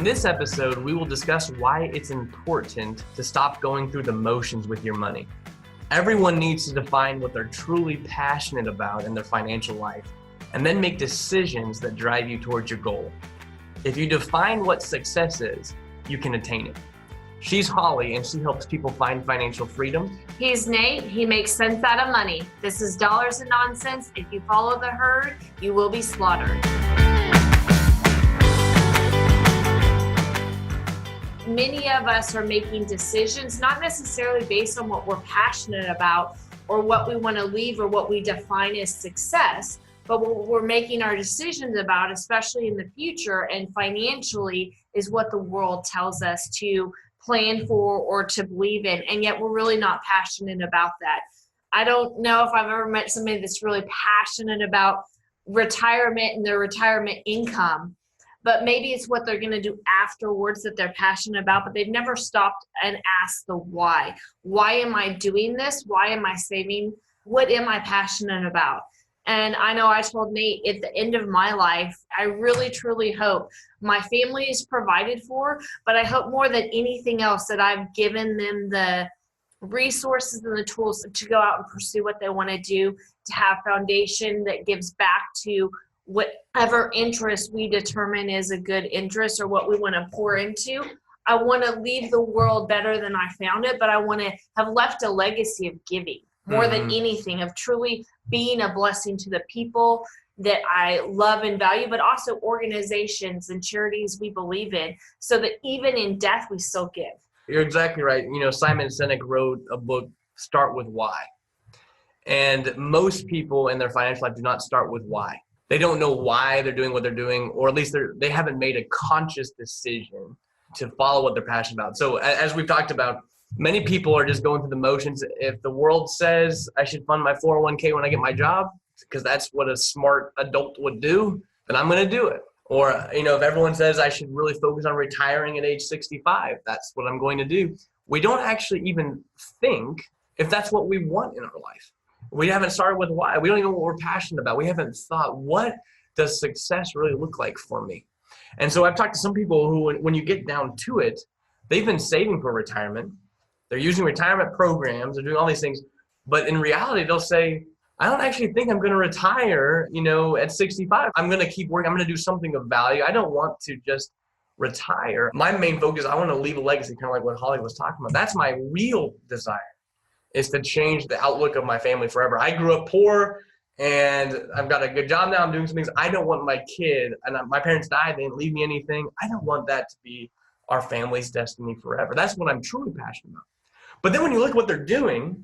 this episode, we will discuss why it's important to stop going through the motions with your money. Everyone needs to define what they're truly passionate about in their financial life, and then make decisions that drive you towards your goal. If you define what success is, you can attain it. She's Holly, and she helps people find financial freedom. He's Nate. He makes sense out of money. This is Dollars and Nonsense. If you follow the herd, you will be slaughtered. Many of us are making decisions, not necessarily based on what we're passionate about or what we want to leave or what we define as success, but what we're making our decisions about, especially in the future and financially, is what the world tells us to plan for or to believe in. And yet we're really not passionate about that. I don't know if I've ever met somebody that's really passionate about retirement and their retirement income, but maybe it's what they're going to do afterwards that they're passionate about, but they've never stopped and asked the why. Why am I doing this? Why am I saving? What am I passionate about? And I know I told Nate at the end of my life, I really, truly hope my family is provided for, but I hope more than anything else that I've given them the resources and the tools to go out and pursue what they want to do, to have foundation that gives back to whatever interest we determine is a good interest or what we want to pour into. I want to leave the world better than I found it, but I want to have left a legacy of giving more than anything, of truly being a blessing to the people that I love and value, but also organizations and charities we believe in, so that even in death, we still give. You're exactly right. You know, Simon Sinek wrote a book, Start With Why. And most people in their financial life do not start with why. They don't know why they're doing what they're doing, or at least they haven't made a conscious decision to follow what they're passionate about. So as we've talked about, many people are just going through the motions. If the world says I should fund my 401k when I get my job, because that's what a smart adult would do, then I'm going to do it. Or, you know, if everyone says I should really focus on retiring at age 65, that's what I'm going to do. We don't actually even think if that's what we want in our life. We haven't started with why. We don't even know what we're passionate about. We haven't thought, what does success really look like for me? And so I've talked to some people who, when you get down to it, they've been saving for retirement. They're using retirement programs. They're doing all these things. But in reality, they'll say, I don't actually think I'm going to retire, at 65. I'm going to keep working. I'm going to do something of value. I don't want to just retire. My main focus, I want to leave a legacy, kind of like what Holly was talking about. That's my real desire, is to change the outlook of my family forever. I grew up poor and I've got a good job now. I'm doing some things. I don't want my kid, and my parents died, they didn't leave me anything. I don't want that to be our family's destiny forever. That's what I'm truly passionate about. But then when you look at what they're doing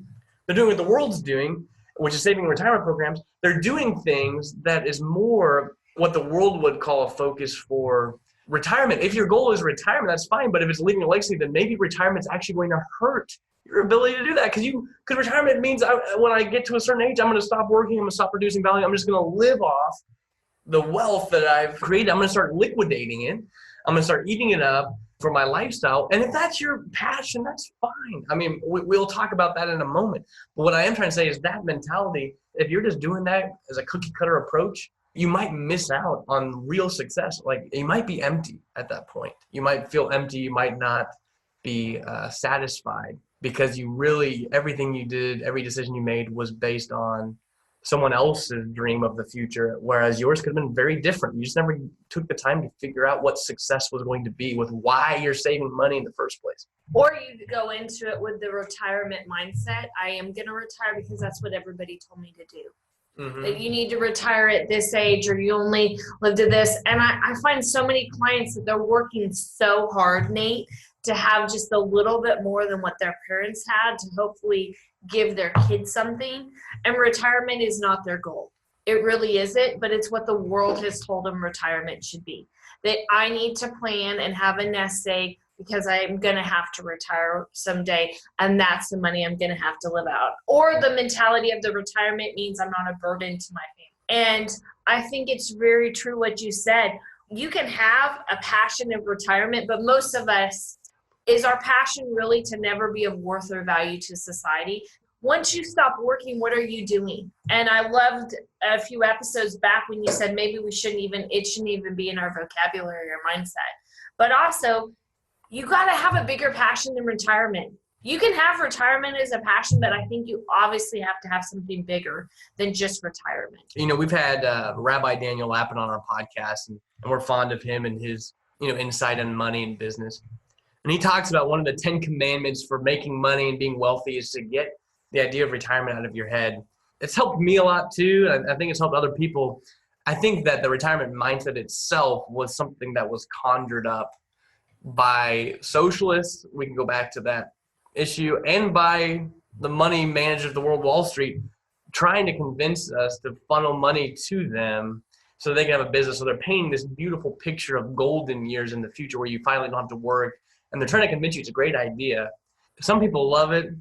what the world's doing, which is saving retirement programs. They're doing things that is more what the world would call a focus for retirement. If your goal is retirement, that's fine. But if it's leaving a legacy, then maybe retirement's actually going to hurt your ability to do that. Because retirement means when I get to a certain age, I'm going to stop working. I'm going to stop producing value. I'm just going to live off the wealth that I've created. I'm going to start liquidating it. I'm going to start eating it up for my lifestyle. And if that's your passion, that's fine. I mean, we'll talk about that in a moment. But what I am trying to say is that mentality, if you're just doing that as a cookie cutter approach, you might miss out on real success. Like, you might be empty at that point. You might feel empty. You might not be satisfied because everything you did, every decision you made was based on someone else's dream of the future, whereas yours could have been very different. You just never took the time to figure out what success was going to be with why you're saving money in the first place. Or you go into it with the retirement mindset. I am going to retire because that's what everybody told me to do. That you need to retire at this age, or you only live to this. And I find so many clients that they're working so hard, Nate, to have just a little bit more than what their parents had to hopefully give their kids something. And retirement is not their goal. It really isn't, but it's what the world has told them retirement should be. That I need to plan and have a nest egg because I'm going to have to retire someday, and that's the money I'm going to have to live out. Or the mentality of the retirement means I'm not a burden to my family. And I think it's very true what you said. You can have a passion of retirement, but most of us, is our passion really to never be of worth or value to society? Once you stop working, what are you doing? And I loved a few episodes back when you said maybe it shouldn't even be in our vocabulary or mindset. But also, you got to have a bigger passion than retirement. You can have retirement as a passion, but I think you obviously have to have something bigger than just retirement. We've had Rabbi Daniel Lapin on our podcast, and we're fond of him and his, insight on money and business. And he talks about one of the 10 commandments for making money and being wealthy is to get the idea of retirement out of your head. It's helped me a lot too. And I think it's helped other people. I think that the retirement mindset itself was something that was conjured up by socialists. We can go back to that issue, and by the money managers of the world, Wall Street, trying to convince us to funnel money to them so they can have a business. So they're painting this beautiful picture of golden years in the future where you finally don't have to work, and they're trying to convince you it's a great idea. Some people love it.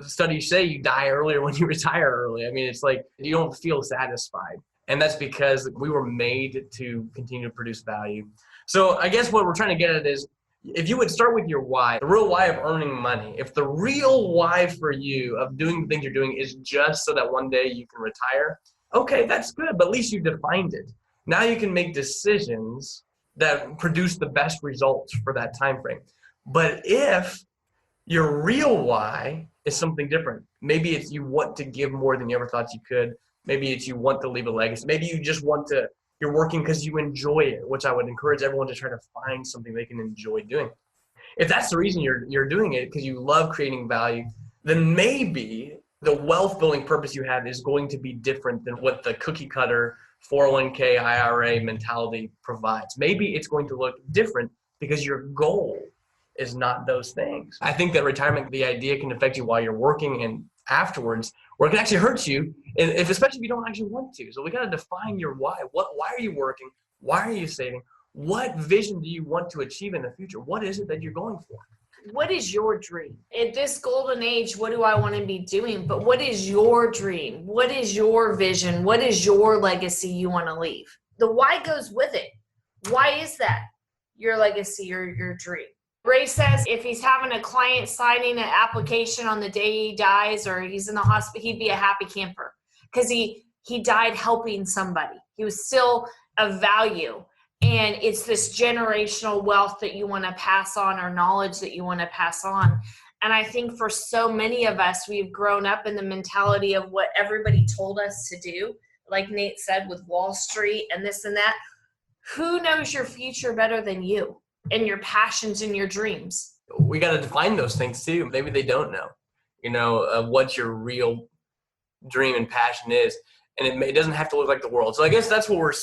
Studies say you die earlier when you retire early. I mean, it's like you don't feel satisfied, and that's because we were made to continue to produce value. So I guess what we're trying to get at is, if you would start with your why, the real why of earning money, if the real why for you of doing the things you're doing is just so that one day you can retire, okay, that's good, but at least you defined it. Now you can make decisions that produce the best results for that time frame. But if your real why is something different, maybe it's you want to give more than you ever thought you could, maybe it's you want to leave a legacy, maybe you just want to, you're working because you enjoy it, which I would encourage everyone to try to find something they can enjoy doing. If that's the reason you're doing it, because you love creating value, then maybe the wealth building purpose you have is going to be different than what the cookie cutter 401k IRA mentality provides. Maybe it's going to look different because your goal is not those things. I think that retirement, the idea can affect you while you're working and afterwards, or it can actually hurt you, especially if you don't actually want to. So we got to define your why. Why are you working? Why are you saving? What vision do you want to achieve in the future? What is it that you're going for? What is your dream? At this golden age, what do I want to be doing? But what is your dream? What is your vision? What is your legacy you want to leave? The why goes with it. Why is that your legacy or your dream? Ray says if he's having a client signing an application on the day he dies or he's in the hospital, he'd be a happy camper because he died helping somebody. He was still of value. And it's this generational wealth that you want to pass on, or knowledge that you want to pass on. And I think for so many of us, we've grown up in the mentality of what everybody told us to do. Like Nate said, with Wall Street and this and that. Who knows your future better than you and your passions and your dreams? We got to define those things too. Maybe they don't know, what your real dream and passion is. And it doesn't have to look like the world. So I guess that's what we're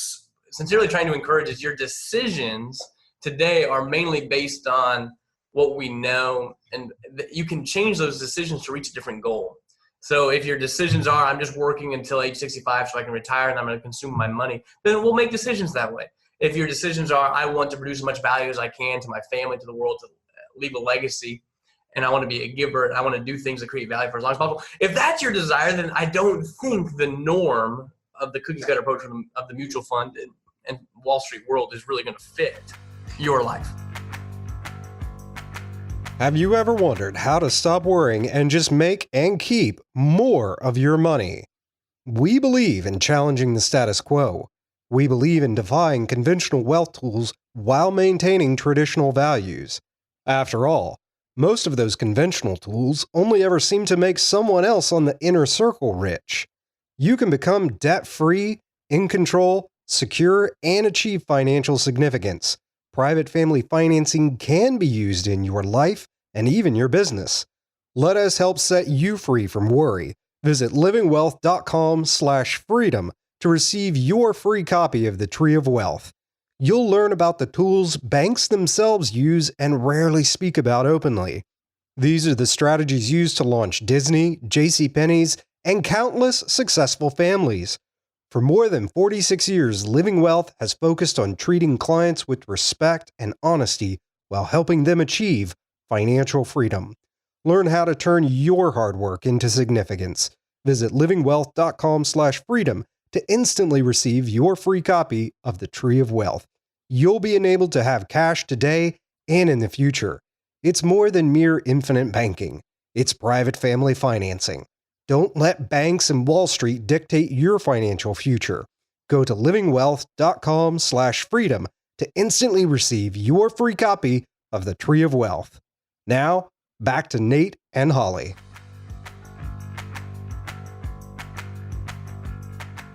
sincerely trying to encourage is your decisions today are mainly based on what we know, and you can change those decisions to reach a different goal. So if your decisions are, I'm just working until age 65 so I can retire and I'm going to consume my money, then we'll make decisions that way. If your decisions are, I want to produce as much value as I can to my family, to the world, to leave a legacy, and I want to be a giver, and I want to do things that create value for as long as possible. If that's your desire, then I don't think the norm of the cookie cutter approach of the mutual fund and Wall Street world is really going to fit your life. Have you ever wondered how to stop worrying and just make and keep more of your money? We believe in challenging the status quo. We believe in defying conventional wealth tools while maintaining traditional values. After all, most of those conventional tools only ever seem to make someone else on the inner circle rich. You can become debt-free, in control, secure, and achieve financial significance. Private family financing can be used in your life and even your business. Let us help set you free from worry. Visit livingwealth.com/freedom to receive your free copy of the Tree of Wealth. You'll learn about the tools banks themselves use and rarely speak about openly. These are the strategies used to launch Disney, JCPenney's, and countless successful families. For more than 46 years, Living Wealth has focused on treating clients with respect and honesty while helping them achieve financial freedom. Learn how to turn your hard work into significance. Visit livingwealth.com/freedom to instantly receive your free copy of the Tree of Wealth. You'll be enabled to have cash today and in the future. It's more than mere infinite banking. It's private family financing. Don't let banks and Wall Street dictate your financial future. Go to livingwealth.com/freedom to instantly receive your free copy of The Tree of Wealth. Now, back to Nate and Holly.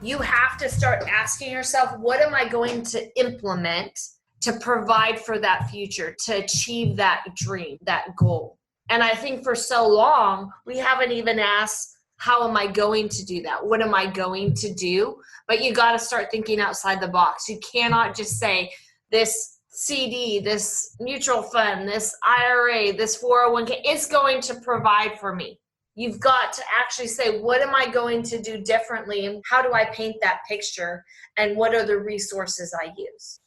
You have to start asking yourself, what am I going to implement to provide for that future, to achieve that dream, that goal? And I think for so long, we haven't even asked, how am I going to do that? What am I going to do? But you got to start thinking outside the box. You cannot just say this CD, this mutual fund, this IRA, this 401k, it's going to provide for me. You've got to actually say, what am I going to do differently? And how do I paint that picture? And what are the resources I use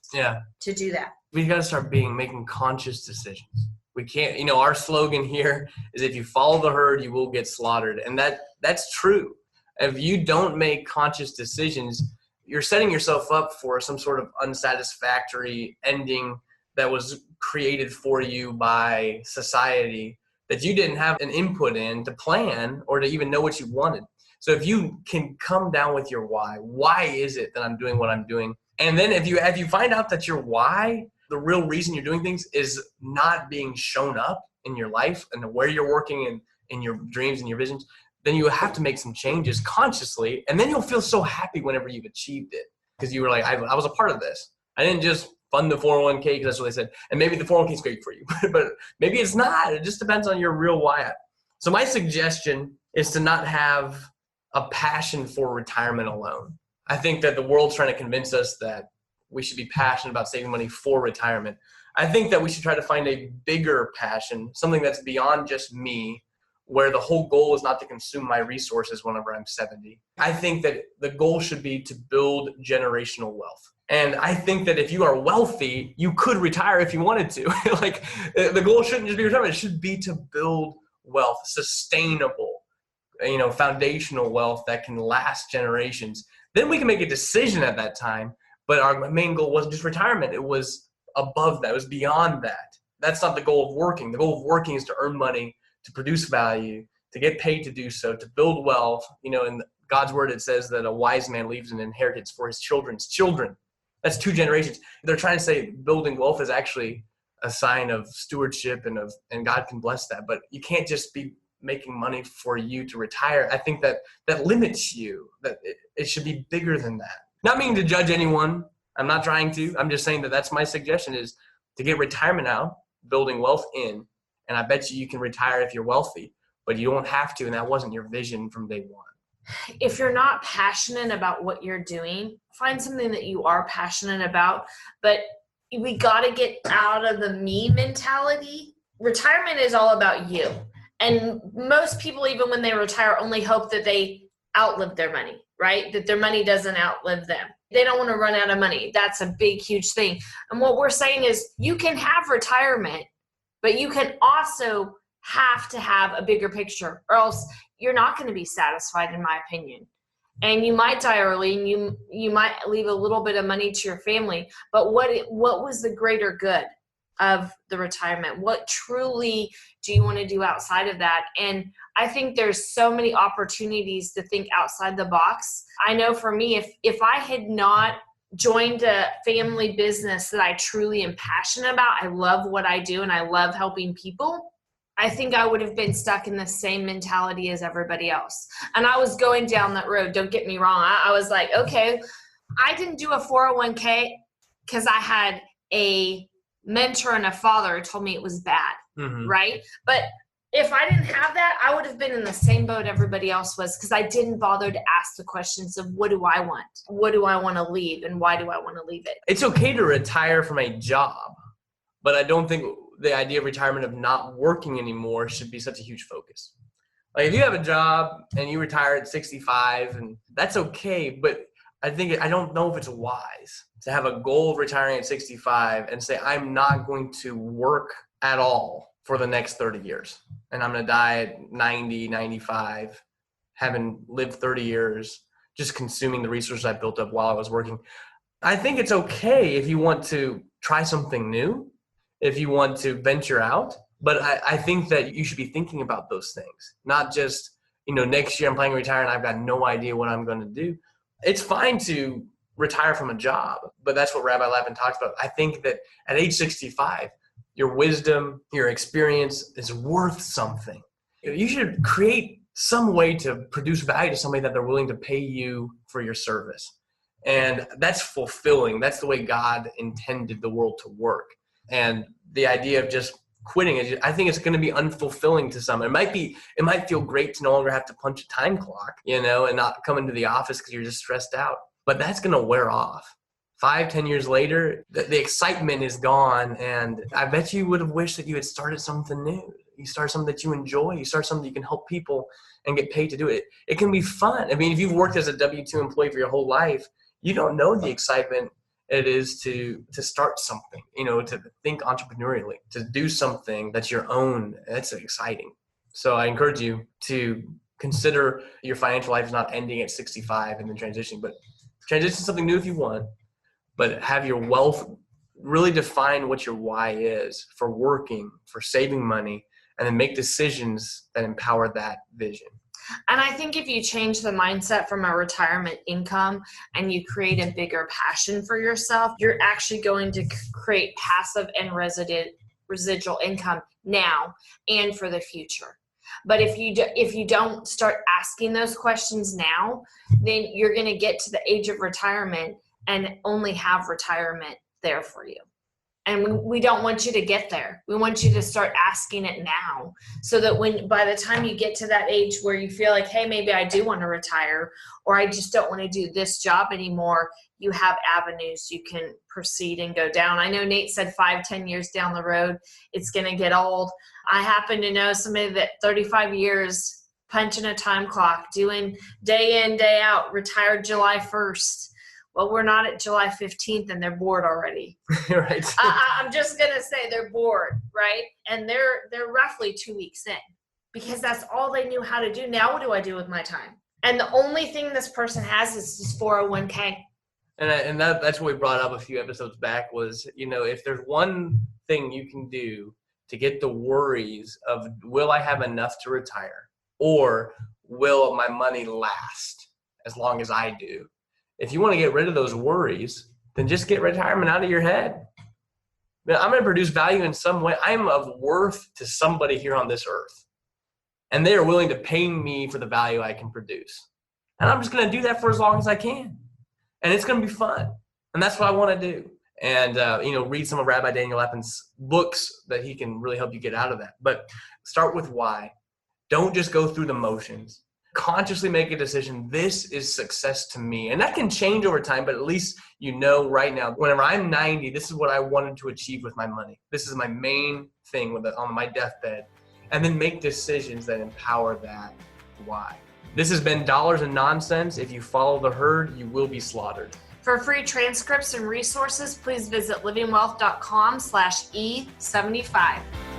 to do that? We got to start making conscious decisions. We can't, our slogan here is if you follow the herd, you will get slaughtered. And that's true. If you don't make conscious decisions, you're setting yourself up for some sort of unsatisfactory ending that was created for you by society that you didn't have an input in to plan or to even know what you wanted. So if you can come down with your why is it that I'm doing what I'm doing? And then if you find out that your why, the real reason you're doing things is not being shown up in your life and where you're working and in your dreams and your visions, then you have to make some changes consciously. And then you'll feel so happy whenever you've achieved it because you were like, I was a part of this. I didn't just fund the 401k because that's what they said. And maybe the 401k is great for you, but maybe it's not. It just depends on your real why. So my suggestion is to not have a passion for retirement alone. I think that the world's trying to convince us that we should be passionate about saving money for retirement. I think that we should try to find a bigger passion, something that's beyond just me, where the whole goal is not to consume my resources whenever I'm 70. I think that the goal should be to build generational wealth. And I think that if you are wealthy, you could retire if you wanted to. Like the goal shouldn't just be retirement. It should be to build wealth, sustainable, foundational wealth that can last generations. Then we can make a decision at that time. But our main goal wasn't just retirement. It was above that. It was beyond that. That's not the goal of working. The goal of working is to earn money, to produce value, to get paid to do so, to build wealth. In God's word, it says that a wise man leaves an inheritance for his children's children. That's 2 generations. They're trying to say building wealth is actually a sign of stewardship and God can bless that. But you can't just be making money for you to retire. I think that limits you, that it should be bigger than that. Not meaning to judge anyone. I'm not trying to. I'm just saying that that's my suggestion is to get retirement out, building wealth in. And I bet you can retire if you're wealthy, but you don't have to. And that wasn't your vision from day one. If you're not passionate about what you're doing, find something that you are passionate about. But we got to get out of the me mentality. Retirement is all about you. And most people, even when they retire, only hope that they outlive their money, right? That their money doesn't outlive them. They don't want to run out of money. That's a big, huge thing. And what we're saying is you can have retirement, but you can also have to have a bigger picture, or else you're not going to be satisfied, in my opinion. And you might die early, and you might leave a little bit of money to your family. But what was the greater good of the retirement? What truly do you want to do outside of that? And I think there's so many opportunities to think outside the box. I know for me, if I had not joined a family business that I truly am passionate about, I love what I do and I love helping people, I think I would have been stuck in the same mentality as everybody else. And I was going down that road, don't get me wrong. I was like, okay, I didn't do a 401k because I had a mentor and a father who told me it was bad, right? But if I didn't have that, I would have been in the same boat everybody else was, because I didn't bother to ask the questions of what do I want? What do I want to leave? And why do I want to leave it? It's okay to retire from a job, but I don't think the idea of retirement of not working anymore should be such a huge focus. Like if you have a job and you retire at 65, and that's okay, but I don't know if it's wise to have a goal of retiring at 65 and say, I'm not going to work at all for the next 30 years. And I'm going to die at 90, 95, having lived 30 years, just consuming the resources I built up while I was working. I think it's okay if you want to try something new, if you want to venture out. But I think that you should be thinking about those things, not just, next year I'm planning to retire and I've got no idea what I'm going to do. It's fine to retire from a job, but that's what Rabbi Lapin talks about. I think that at age 65, your wisdom, your experience is worth something. You should create some way to produce value to somebody that they're willing to pay you for your service. And that's fulfilling. That's the way God intended the world to work. And the idea of just quitting, I think it's going to be unfulfilling to some. It might feel great to no longer have to punch a time clock, and not come into the office because you're just stressed out. But that's going to wear off. 5-10 years later, the excitement is gone. And I bet you would have wished that you had started something new. You start something that you enjoy. You start something you can help people and get paid to do it. It can be fun. I mean, if you've worked as a W-2 employee for your whole life, you don't know the excitement it is to start something, to think entrepreneurially, to do something that's your own. That's exciting. So I encourage you to consider your financial life is not ending at 65 and then transitioning, but transition to something new if you want, but have your wealth really define what your why is for working, for saving money, and then make decisions that empower that vision. And I think if you change the mindset from a retirement income and you create a bigger passion for yourself, you're actually going to create passive and residual income now and for the future. But if you don't start asking those questions now, then you're going to get to the age of retirement and only have retirement there for you. And we don't want you to get there. We want you to start asking it now, so that by the time you get to that age where you feel like, hey, maybe I do want to retire, or I just don't want to do this job anymore, you have avenues you can proceed and go down. I know Nate said 5-10 years down the road, it's going to get old. I happen to know somebody that 35 years punching a time clock, doing day in, day out, retired July 1st. Well, we're not at July 15th and they're bored already. Right. I'm just going to say they're bored, right? And they're roughly 2 weeks in, because that's all they knew how to do. Now what do I do with my time? And the only thing this person has is this 401k. And that's what we brought up a few episodes back was, if there's one thing you can do to get the worries of, will I have enough to retire, or will my money last as long as I do? If you want to get rid of those worries, then just get retirement out of your head. I'm going to produce value in some way. I'm of worth to somebody here on this earth, and they are willing to pay me for the value I can produce. And I'm just going to do that for as long as I can. And it's going to be fun. And that's what I want to do. And, read some of Rabbi Daniel Lapin's books that he can really help you get out of that. But start with why. Don't just go through the motions. Consciously make a decision. This is success to me. And that can change over time, but at least right now, whenever I'm 90, this is what I wanted to achieve with my money. This is my main thing on my deathbed. And then make decisions that empower that why. This has been Dollars and Nonsense. If you follow the herd, you will be slaughtered. For free transcripts and resources, please visit livingwealth.com/E75.